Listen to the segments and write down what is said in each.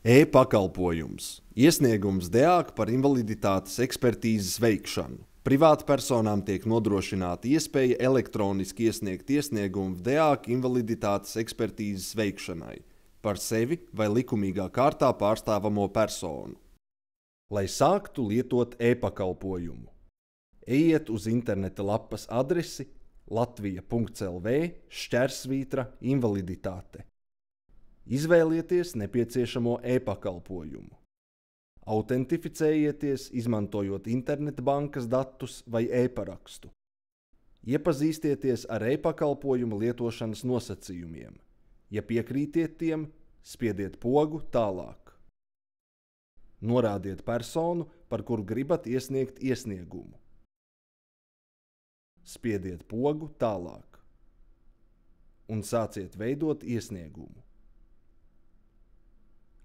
E-pakalpojums – iesniegums DEAK par invaliditātes ekspertīzes veikšanu. Privātpersonām tiek nodrošināta iespēja elektroniski iesniegt iesniegumu DEAK invaliditātes ekspertīzes veikšanai par sevi vai likumīgā kārtā pārstāvamo personu. Lai sāktu lietot e-pakalpojumu, ejiet uz interneta lapas adresi latvija.lv/invaliditāte. Izvēlieties nepieciešamo e-pakalpojumu. Autentificējieties, izmantojot internetbankas datus vai e-parakstu. Iepazīstieties ar e-pakalpojumu lietošanas nosacījumiem. Ja piekrītiet tiem, spiediet pogu Tālāk. Norādiet personu, par kuru gribat iesniegt iesniegumu. Spiediet pogu Tālāk un sāciet veidot iesniegumu.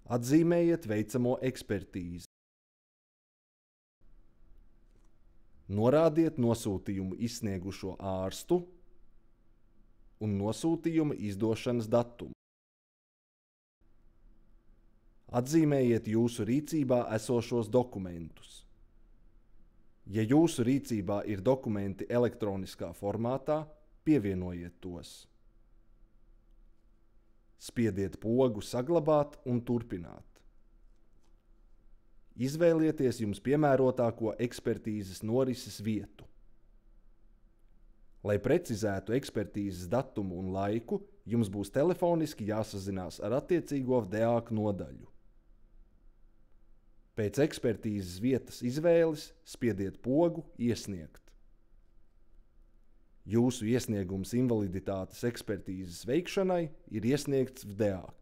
Atzīmējiet veicamo ekspertīzi. Norādiet nosūtījumu izsniegušo ārstu un nosūtījuma izdošanas datumu. Atzīmējiet jūsu rīcībā esošos dokumentus. Ja jūsu rīcībā ir dokumenti elektroniskā formātā, pievienojiet tos. Spiediet pogu Saglabāt un turpināt. Izvēlieties jums piemērotāko ekspertīzes norises vietu. Lai precizētu ekspertīzes datumu un laiku, jums būs telefoniski jāsazinās ar attiecīgo DEAK nodaļu. Pēc ekspertīzes vietas izvēles spiediet pogu Iesniegt. Jūsu iesniegums invaliditātes ekspertīzes veikšanai ir iesniegts DEAK.